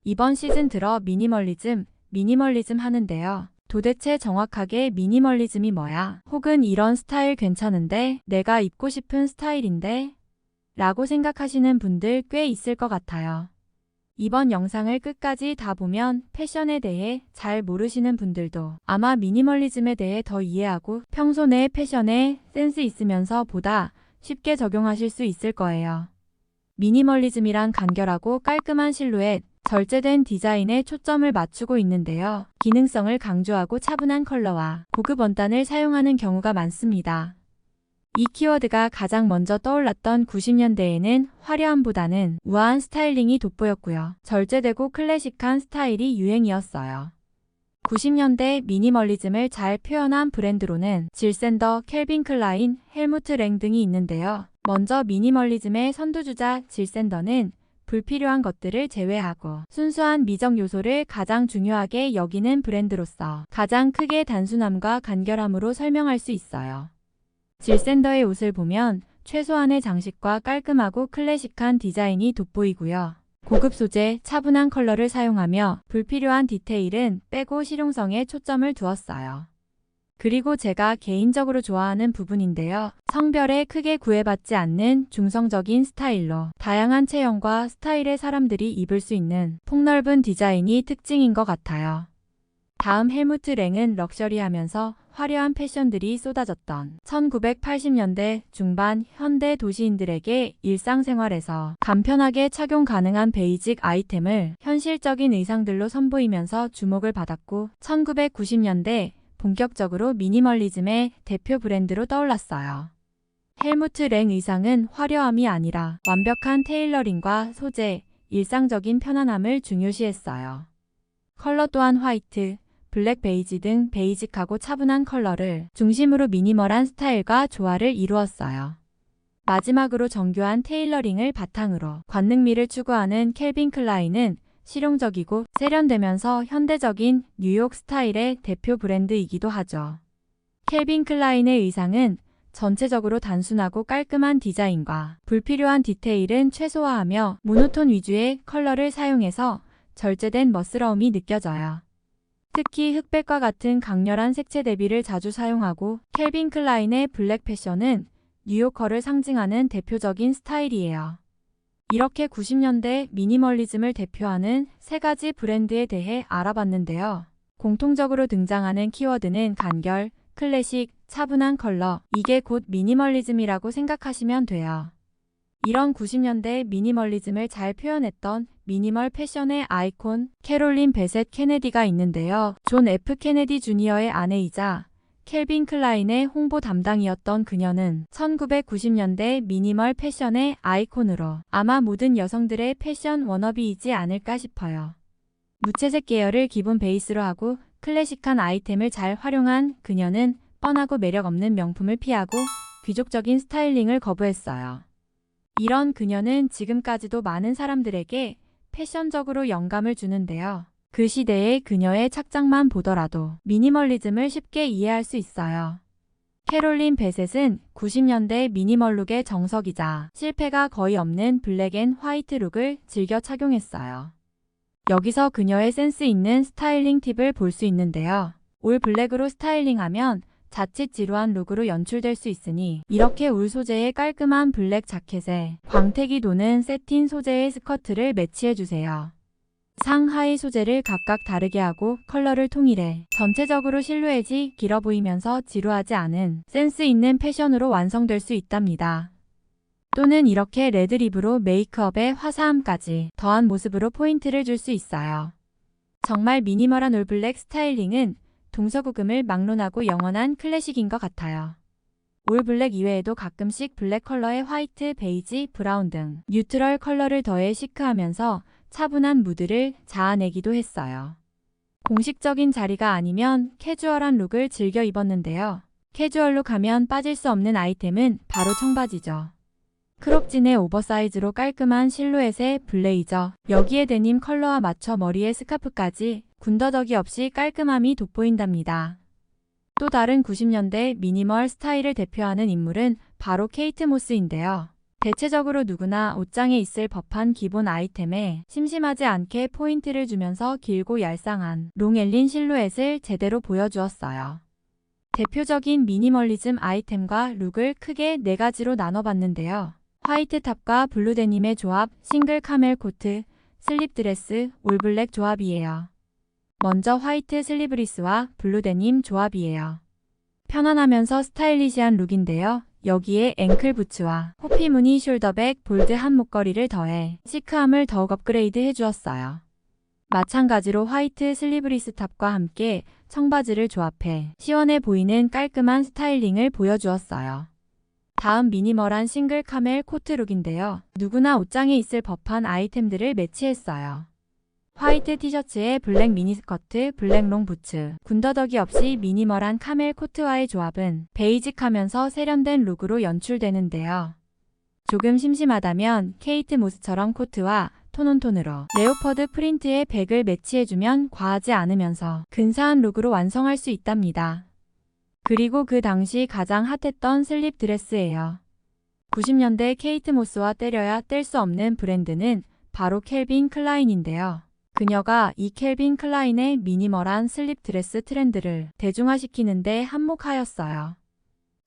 이번 시즌 들어 미니멀리즘 하는데요. 도대체 정확하게 미니멀리즘이 뭐야? 혹은 이런 스타일 괜찮은데? 내가 입고 싶은 스타일인데? 라고 생각하시는 분들 꽤 있을 것 같아요. 이번 영상을 끝까지 다 보면 패션에 대해 잘 모르시는 분들도 아마 미니멀리즘에 대해 더 이해하고 평소 내 패션에 센스 있으면서 보다 쉽게 적용하실 수 있을 거예요. 미니멀리즘이란 간결하고 깔끔한 실루엣, 절제된 디자인에 초점을 맞추고 있는데요. 기능성을 강조하고 차분한 컬러와 고급 원단을 사용하는 경우가 많습니다. 이 키워드가 가장 먼저 떠올랐던 90년대에는 화려함보다는 우아한 스타일링이 돋보였고요. 절제되고 클래식한 스타일이 유행이었어요. 90년대 미니멀리즘을 잘 표현한 브랜드로는 질센더, 캘빈 클라인, 헬무트 랭 등이 있는데요. 먼저 미니멀리즘의 선두주자 질센더는 불필요한 것들을 제외하고 순수한 미적 요소를 가장 중요하게 여기는 브랜드로서 가장 크게 단순함과 간결함으로 설명할 수 있어요. 질센더의 옷을 보면 최소한의 장식과 깔끔하고 클래식한 디자인이 돋보이고요. 고급 소재, 차분한 컬러를 사용하며 불필요한 디테일은 빼고 실용성에 초점을 두었어요. 그리고 제가 개인적으로 좋아하는 부분인데요. 성별에 크게 구애받지 않는 중성적인 스타일로 다양한 체형과 스타일의 사람들이 입을 수 있는 폭넓은 디자인이 특징인 것 같아요. 다음 헬무트 랭은 럭셔리하면서 화려한 패션들이 쏟아졌던 1980년대 중반 현대 도시인들에게 일상생활에서 간편하게 착용 가능한 베이직 아이템을 현실적인 의상들로 선보이면서 주목을 받았고 1990년대 본격적으로 미니멀리즘의 대표 브랜드로 떠올랐어요. 헬무트 랭 의상은 화려함이 아니라 완벽한 테일러링과 소재, 일상적인 편안함을 중요시했어요. 컬러 또한 화이트, 블랙 베이지 등 베이직하고 차분한 컬러를 중심으로 미니멀한 스타일과 조화를 이루었어요. 마지막으로 정교한 테일러링을 바탕으로 관능미를 추구하는 캘빈 클라인은 실용적이고 세련되면서 현대적인 뉴욕 스타일의 대표 브랜드이기도 하죠. 캘빈 클라인의 의상은 전체적으로 단순하고 깔끔한 디자인과 불필요한 디테일은 최소화하며 모노톤 위주의 컬러를 사용해서 절제된 멋스러움이 느껴져요. 특히 흑백과 같은 강렬한 색채 대비를 자주 사용하고 캘빈 클라인의 블랙 패션은 뉴요커를 상징하는 대표적인 스타일이에요. 이렇게 90년대 미니멀리즘을 대표하는 세 가지 브랜드에 대해 알아봤는데요. 공통적으로 등장하는 키워드는 간결, 클래식, 차분한 컬러, 이게 곧 미니멀리즘이라고 생각하시면 돼요. 이런 90년대 미니멀리즘을 잘 표현했던 미니멀 패션의 아이콘 캐롤린 베셋 케네디가 있는데요. 존 F 케네디 주니어의 아내이자 캘빈 클라인의 홍보 담당이었던 그녀는 1990년대 미니멀 패션의 아이콘으로 아마 모든 여성들의 패션 워너비이지 않을까 싶어요. 무채색 계열을 기본 베이스로 하고 클래식한 아이템을 잘 활용한 그녀는 뻔하고 매력 없는 명품을 피하고 귀족적인 스타일링을 거부했어요. 이런 그녀는 지금까지도 많은 사람들에게 패션적으로 영감을 주는데요. 그 시대의 그녀의 착장만 보더라도 미니멀리즘을 쉽게 이해할 수 있어요. 캐롤린 베셋은 90년대 미니멀 룩의 정석이자 실패가 거의 없는 블랙 앤 화이트 룩을 즐겨 착용했어요. 여기서 그녀의 센스 있는 스타일링 팁을 볼 수 있는데요. 올 블랙으로 스타일링하면 자칫 지루한 룩으로 연출될 수 있으니 이렇게 울 소재의 깔끔한 블랙 자켓에 광택이 도는 세틴 소재의 스커트를 매치해주세요. 상하의 소재를 각각 다르게 하고 컬러를 통일해 전체적으로 실루엣이 길어 보이면서 지루하지 않은 센스 있는 패션으로 완성될 수 있답니다. 또는 이렇게 레드립으로 메이크업에 화사함까지 더한 모습으로 포인트를 줄 수 있어요. 정말 미니멀한 올블랙 스타일링은 동서고금을 막론하고 영원한 클래식인 것 같아요. 올블랙 이외에도 가끔씩 블랙 컬러의 화이트, 베이지, 브라운 등 뉴트럴 컬러를 더해 시크하면서 차분한 무드를 자아내기도 했어요. 공식적인 자리가 아니면 캐주얼한 룩을 즐겨 입었는데요. 캐주얼룩 하면 빠질 수 없는 아이템은 바로 청바지죠. 크롭진의 오버사이즈로 깔끔한 실루엣의 블레이저, 여기에 데님 컬러와 맞춰 머리에 스카프까지 군더더기 없이 깔끔함이 돋보인답니다. 또 다른 90년대 미니멀 스타일을 대표하는 인물은 바로 케이트 모스인데요. 대체적으로 누구나 옷장에 있을 법한 기본 아이템에 심심하지 않게 포인트를 주면서 길고 얄쌍한 롱앨린 실루엣을 제대로 보여주었어요. 대표적인 미니멀리즘 아이템과 룩을 크게 4가지로 나눠봤는데요. 화이트 탑과 블루 데님의 조합, 싱글 카멜 코트, 슬립 드레스, 올블랙 조합이에요. 먼저 화이트 슬리브리스와 블루 데님 조합이에요. 편안하면서 스타일리시한 룩인데요. 여기에 앵클 부츠와 호피 무늬 숄더백, 볼드한 목걸이를 더해 시크함을 더욱 업그레이드 해주었어요. 마찬가지로 화이트 슬리브리스 탑과 함께 청바지를 조합해 시원해 보이는 깔끔한 스타일링을 보여주었어요. 다음 미니멀한 싱글 카멜 코트 룩인데요. 누구나 옷장에 있을 법한 아이템들을 매치했어요. 화이트 티셔츠에 블랙 미니스커트, 블랙 롱 부츠, 군더더기 없이 미니멀한 카멜 코트와의 조합은 베이직하면서 세련된 룩으로 연출되는데요. 조금 심심하다면 케이트 모스처럼 코트와 톤온톤으로 레오퍼드 프린트의 백을 매치해주면 과하지 않으면서 근사한 룩으로 완성할 수 있답니다. 그리고 그 당시 가장 핫했던 슬립 드레스예요. 90년대 케이트 모스와 때려야 뗄 수 없는 브랜드는 바로 캘빈 클라인인데요. 그녀가 이 캘빈 클라인의 미니멀한 슬립 드레스 트렌드를 대중화시키는데 한몫하였어요.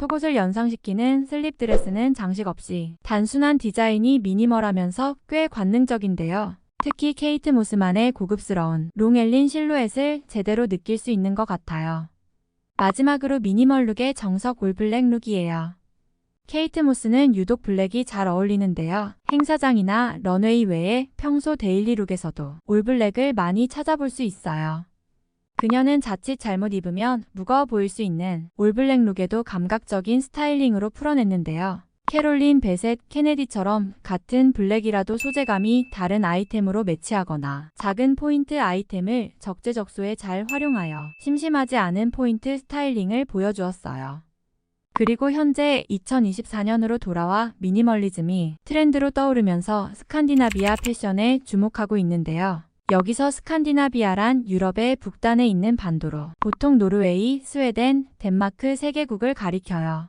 속옷을 연상시키는 슬립 드레스는 장식 없이 단순한 디자인이 미니멀하면서 꽤 관능적인데요. 특히 케이트 모스만의 고급스러운 롱앨린 실루엣을 제대로 느낄 수 있는 것 같아요. 마지막으로 미니멀 룩의 정석 올블랙 룩이에요. 케이트 모스는 유독 블랙이 잘 어울리는데요. 행사장이나 런웨이 외에 평소 데일리 룩에서도 올블랙을 많이 찾아볼 수 있어요. 그녀는 자칫 잘못 입으면 무거워 보일 수 있는 올블랙 룩에도 감각적인 스타일링으로 풀어냈는데요. 캐롤린 베셋 케네디처럼 같은 블랙이라도 소재감이 다른 아이템으로 매치하거나 작은 포인트 아이템을 적재적소에 잘 활용하여 심심하지 않은 포인트 스타일링을 보여주었어요. 그리고 현재 2024년으로 돌아와 미니멀리즘이 트렌드로 떠오르면서 스칸디나비아 패션에 주목하고 있는데요. 여기서 스칸디나비아란 유럽의 북단에 있는 반도로 보통 노르웨이, 스웨덴, 덴마크 3개국을 가리켜요.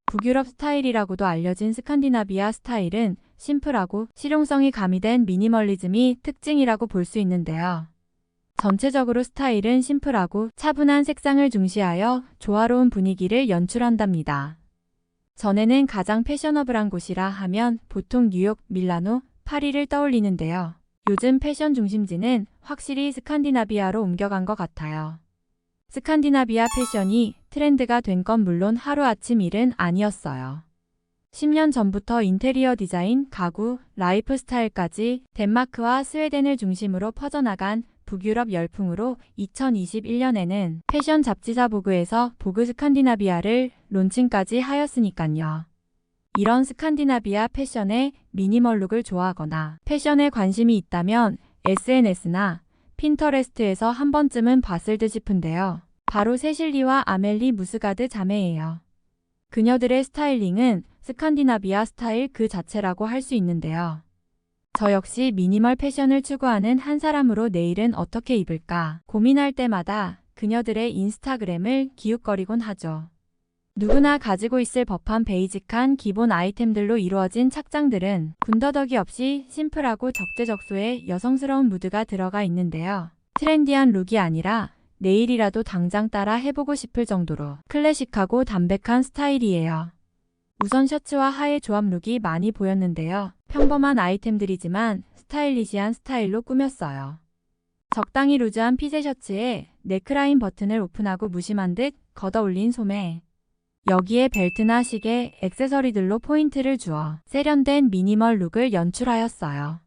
북유럽 스타일이라고도 알려진 스칸디나비아 스타일은 심플하고 실용성이 가미된 미니멀리즘이 특징이라고 볼 수 있는데요. 전체적으로 스타일은 심플하고 차분한 색상을 중시하여 조화로운 분위기를 연출한답니다. 전에는 가장 패셔너블한 곳이라 하면 보통 뉴욕, 밀라노, 파리를 떠올리는데요. 요즘 패션 중심지는 확실히 스칸디나비아로 옮겨간 것 같아요. 스칸디나비아 패션이 트렌드가 된 건 물론 하루아침 일은 아니었어요. 10년 전부터 인테리어 디자인, 가구, 라이프 스타일까지 덴마크와 스웨덴을 중심으로 퍼져나간 북유럽 열풍으로 2021년에는 패션 잡지사 보그에서 보그 스칸디나비아를 론칭까지 하였으니깐요. 이런 스칸디나비아 패션의 미니멀 룩을 좋아하거나 패션에 관심이 있다면 SNS나 핀터레스트에서 한 번쯤은 봤을 듯 싶은데요. 바로 세실리와 아멜리 무스가드 자매예요. 그녀들의 스타일링은 스칸디나비아 스타일 그 자체라고 할 수 있는데요. 저 역시 미니멀 패션을 추구하는 한 사람으로 내일은 어떻게 입을까 고민할 때마다 그녀들의 인스타그램을 기웃거리곤 하죠. 누구나 가지고 있을 법한 베이직한 기본 아이템들로 이루어진 착장들은 군더더기 없이 심플하고 적재적소에 여성스러운 무드가 들어가 있는데요. 트렌디한 룩이 아니라 내일이라도 당장 따라 해보고 싶을 정도로 클래식하고 담백한 스타일이에요. 우선 셔츠와 하의 조합 룩이 많이 보였는데요. 평범한 아이템들이지만 스타일리시한 스타일로 꾸몄어요. 적당히 루즈한 핏의 셔츠에 네크라인 버튼을 오픈하고 무심한 듯 걷어올린 소매. 여기에 벨트나 시계, 액세서리들로 포인트를 주어 세련된 미니멀 룩을 연출하였어요.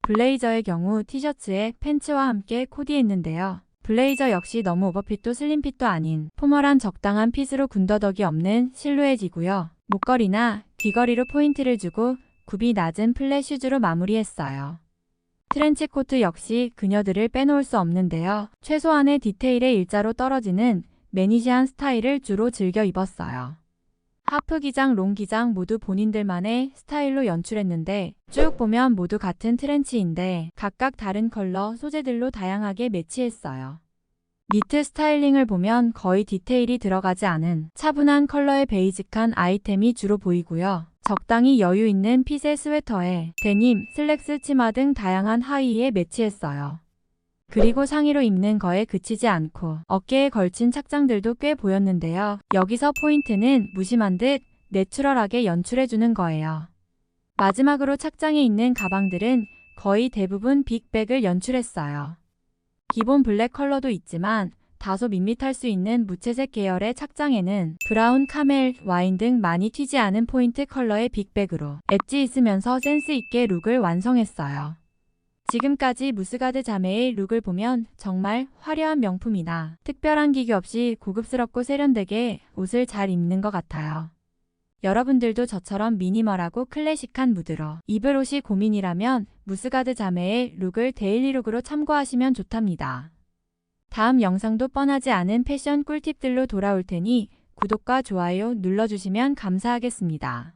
블레이저의 경우 티셔츠에 팬츠와 함께 코디했는데요. 블레이저 역시 너무 오버핏도 슬림핏도 아닌 포멀한 적당한 핏으로 군더더기 없는 실루엣이고요. 목걸이나 귀걸이로 포인트를 주고 굽이 낮은 플랫 슈즈로 마무리했어요. 트렌치 코트 역시 그녀들을 빼놓을 수 없는데요. 최소한의 디테일의 일자로 떨어지는 매니시한 스타일을 주로 즐겨 입었어요. 하프 기장, 롱 기장 모두 본인들만의 스타일로 연출했는데 쭉 보면 모두 같은 트렌치인데 각각 다른 컬러, 소재들로 다양하게 매치했어요. 니트 스타일링을 보면 거의 디테일이 들어가지 않은 차분한 컬러의 베이직한 아이템이 주로 보이고요. 적당히 여유 있는 핏의 스웨터에 데님, 슬랙스, 치마 등 다양한 하의에 매치했어요. 그리고 상의로 입는 거에 그치지 않고 어깨에 걸친 착장들도 꽤 보였는데요. 여기서 포인트는 무심한 듯 내추럴하게 연출해주는 거예요. 마지막으로 착장에 있는 가방들은 거의 대부분 빅백을 연출했어요. 기본 블랙 컬러도 있지만 다소 밋밋할 수 있는 무채색 계열의 착장에는 브라운, 카멜, 와인 등 많이 튀지 않은 포인트 컬러의 빅백으로 엣지 있으면서 센스 있게 룩을 완성했어요. 지금까지 무스가드 자매의 룩을 보면 정말 화려한 명품이나 특별한 기교 없이 고급스럽고 세련되게 옷을 잘 입는 것 같아요. 여러분들도 저처럼 미니멀하고 클래식한 무드로 입을 옷이 고민이라면 무스가드 자매의 룩을 데일리룩으로 참고하시면 좋답니다. 다음 영상도 뻔하지 않은 패션 꿀팁들로 돌아올 테니 구독과 좋아요 눌러주시면 감사하겠습니다.